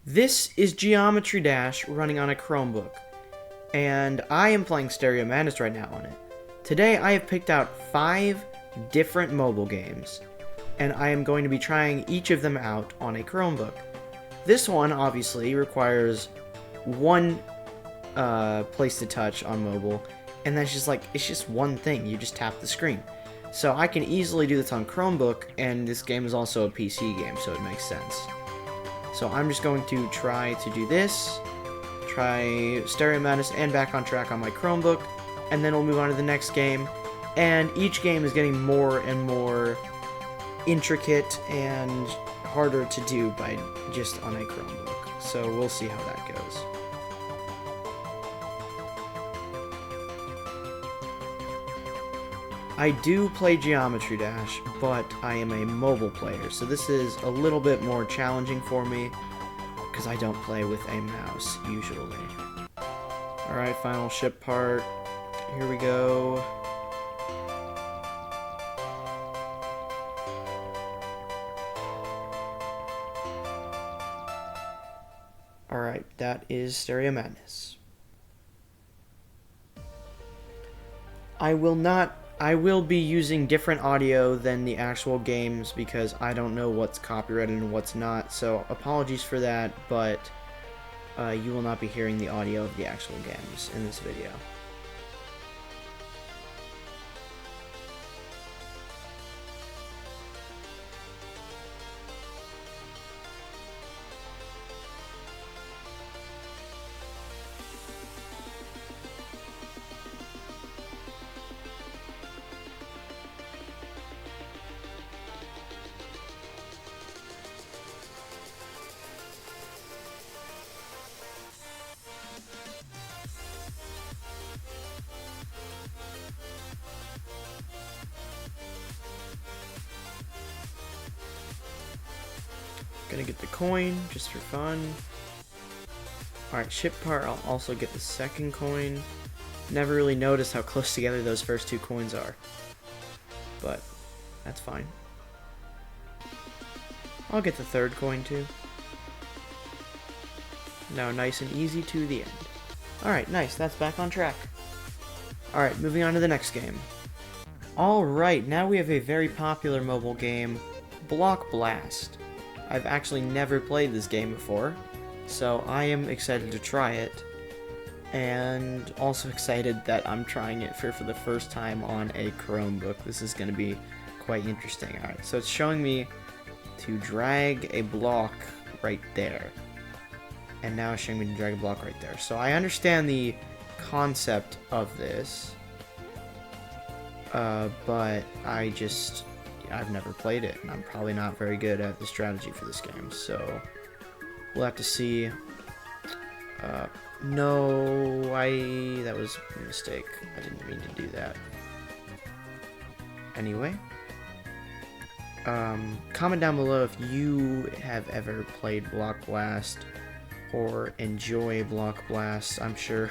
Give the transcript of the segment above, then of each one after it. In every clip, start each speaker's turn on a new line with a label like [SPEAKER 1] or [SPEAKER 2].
[SPEAKER 1] This is Geometry Dash running on a Chromebook, and I am playing Stereo Madness right now on it. Today I have picked out 5 different mobile games, and I am going to be trying each of them out on a Chromebook. This one obviously requires one place to touch on mobile, and that's just it's just one thing, you just tap the screen. So I can easily do this on Chromebook, and this game is also a PC game, so it makes sense. So I'm just going to try to do this, try Stereo Madness and Back on Track on my Chromebook, and then we'll move on to the next game. And each game is getting more and more intricate and harder to do by just on a Chromebook. So we'll see how that goes. I do play Geometry Dash, but I am a mobile player, so this is a little bit more challenging for me, because I don't play with a mouse, usually. Alright, final ship part. Here we go. Alright, that is Stereo Madness. I will be using different audio than the actual games because I don't know what's copyrighted and what's not, so apologies for that, but you will not be hearing the audio of the actual games in this video. Gonna get the coin, just for fun. Alright, ship part, I'll also get the second coin. Never really noticed how close together those first 2 coins are. But, that's fine. I'll get the third coin too. Now nice and easy to the end. Alright, nice, that's back on track. Alright, moving on to the next game. Alright, now we have a very popular mobile game, Block Blast. I've actually never played this game before, so I am excited to try it, and also excited that I'm trying it for the first time on a Chromebook. This is going to be quite interesting. Alright, so it's showing me to drag a block right there, and now it's showing me to drag a block right there. So I understand the concept of this, but I've never played it, and I'm probably not very good at the strategy for this game, so we'll have to see. No, that was a mistake. I didn't mean to do that. Anyway, comment down below if you have ever played Block Blast or enjoy Block Blast. I'm sure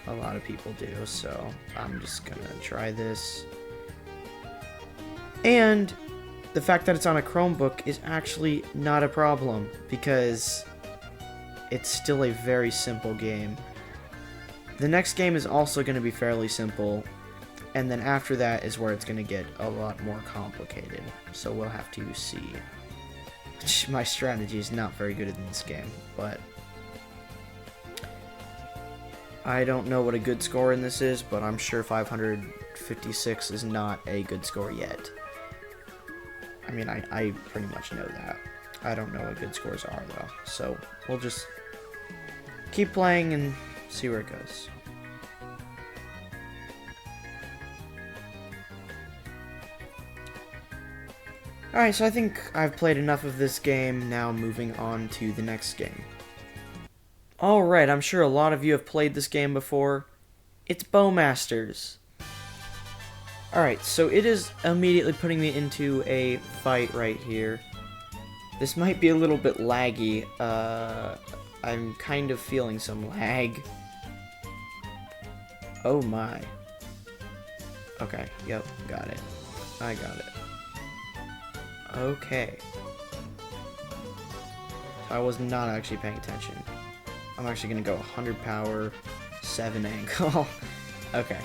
[SPEAKER 1] a lot of people do, so I'm just gonna try this. And the fact that it's on a Chromebook is actually not a problem, because it's still a very simple game. The next game is also going to be fairly simple, and then after that is where it's going to get a lot more complicated. So we'll have to see. My strategy is not very good in this game, but I don't know what a good score in this is, but I'm sure 556 is not a good score yet. I mean, I pretty much know that. I don't know what good scores are, though. So, we'll just keep playing and see where it goes. Alright, so I think I've played enough of this game. Now moving on to the next game. Alright, I'm sure a lot of you have played this game before. It's Bowmasters. Alright, so it is immediately putting me into a fight right here. This might be a little bit laggy. I'm kind of feeling some lag. Oh my. Okay, yep, got it. I got it. Okay. I was not actually paying attention. I'm actually gonna go 100 power, 7 angle. Okay.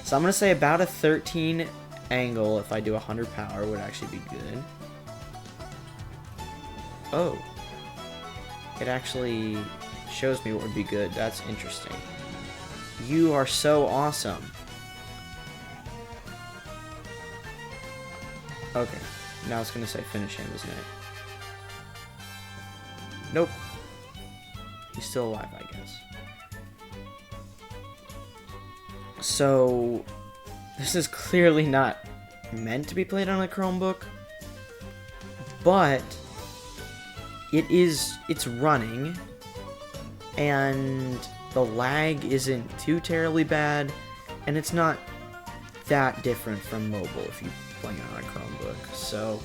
[SPEAKER 1] So I'm gonna say about a 13 angle if I do 100 power would actually be good. Oh. It actually shows me what would be good. That's interesting. You are so awesome. Okay. Now it's gonna say finish him, isn't it? Nope. He's still alive, I guess. So, this is clearly not meant to be played on a Chromebook, but it's running, and the lag isn't too terribly bad, and it's not that different from mobile if you play it on a Chromebook. So,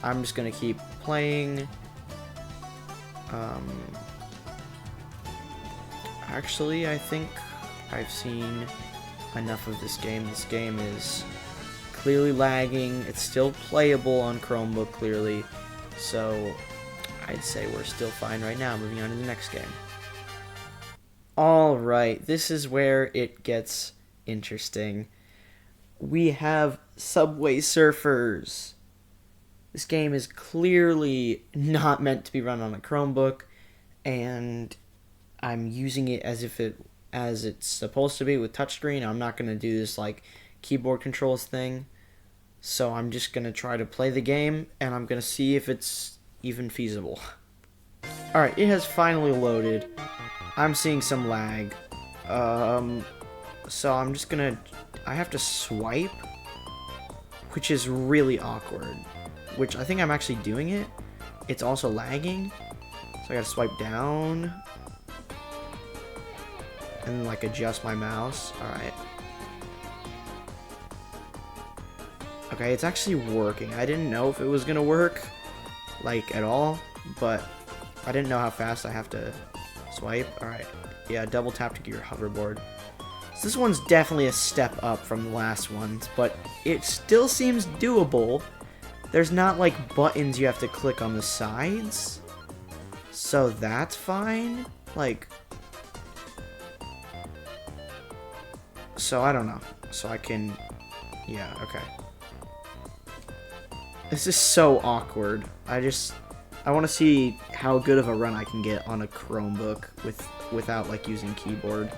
[SPEAKER 1] I'm just gonna keep playing. Actually, I think I've seen enough of this game. This game is clearly lagging. It's still playable on Chromebook, clearly. So, I'd say we're still fine right now. Moving on to the next game. Alright, this is where it gets interesting. We have Subway Surfers. This game is clearly not meant to be run on a Chromebook, and I'm using it as it's supposed to be with touchscreen. I'm not going to do this like keyboard controls thing. So I'm just going to try to play the game, and I'm going to see if it's even feasible. Alright, it has finally loaded. I'm seeing some lag. So I'm just going to... I have to swipe, which is really awkward. Which I think I'm actually doing it. It's also lagging. So I gotta swipe down. And then, like, adjust my mouse. Alright. Okay, it's actually working. I didn't know if it was gonna work, like, at all. But I didn't know how fast I have to swipe. Alright. Yeah, double tap to get your hoverboard. So this one's definitely a step up from the last ones. But it still seems doable. There's not, like, buttons you have to click on the sides. So that's fine. Like... So, I don't know. So I can... Yeah, okay. This is so awkward. I want to see how good of a run I can get on a Chromebook without, like, using keyboard.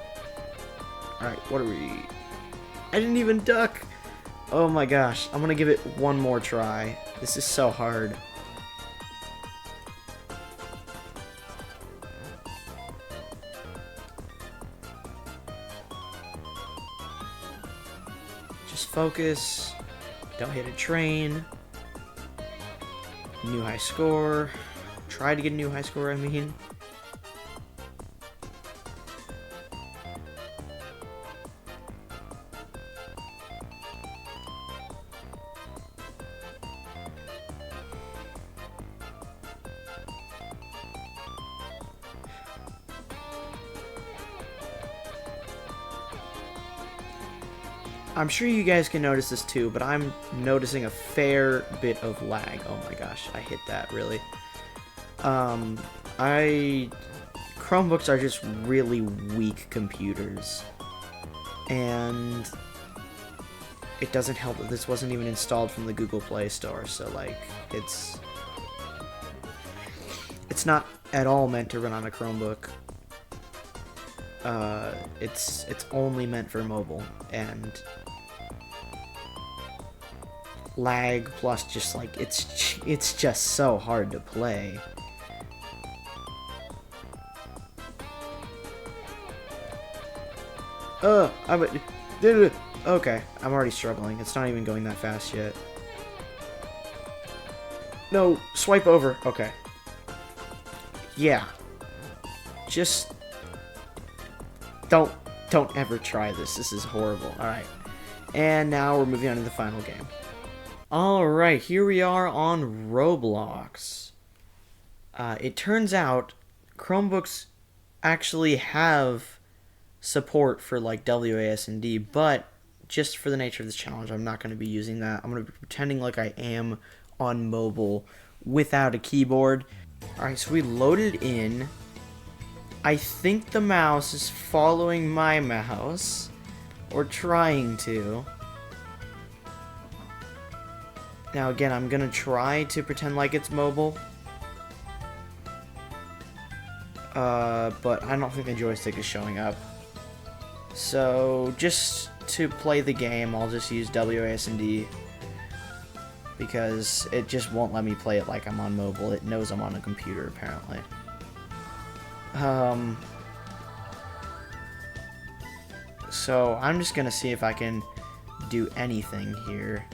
[SPEAKER 1] Alright, what are we... I didn't even duck! Oh my gosh, I'm gonna give it one more try. This is so hard. Just focus. Don't hit a train. New high score. Try to get a new high score, I mean. I'm sure you guys can notice this too, but I'm noticing a fair bit of lag. Oh my gosh, I hit that, really. Chromebooks are just really weak computers. And it doesn't help that this wasn't even installed from the Google Play Store, so like, it's not at all meant to run on a Chromebook. It's only meant for mobile, and lag plus just like it's just so hard to play. Okay, I'm already struggling. It's not even going that fast yet. No, swipe over. Okay. Yeah. Just don't ever try this. This is horrible. Alright. And now we're moving on to the final game. Alright, here we are on Roblox. It turns out Chromebooks actually have support for like WASD, but just for the nature of this challenge, I'm not going to be using that. I'm going to be pretending like I am on mobile without a keyboard. Alright, so we loaded in. I think the mouse is following my mouse. Or trying to. Now again, I'm gonna try to pretend like it's mobile. But I don't think the joystick is showing up. So, just to play the game, I'll just use WASD. Because it just won't let me play it like I'm on mobile. It knows I'm on a computer, apparently. So, I'm just gonna see if I can do anything here.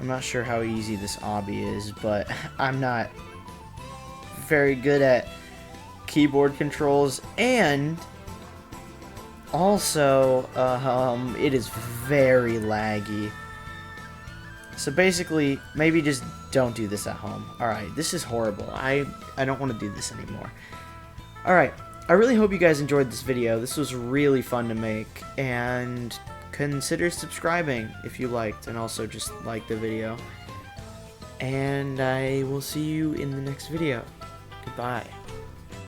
[SPEAKER 1] I'm not sure how easy this obby is, but I'm not very good at keyboard controls, and also, it is very laggy. So basically, maybe just don't do this at home. Alright, this is horrible. I don't want to do this anymore. Alright, I really hope you guys enjoyed this video. This was really fun to make, and consider subscribing if you liked, and also just like the video. And I will see you in the next video. Goodbye.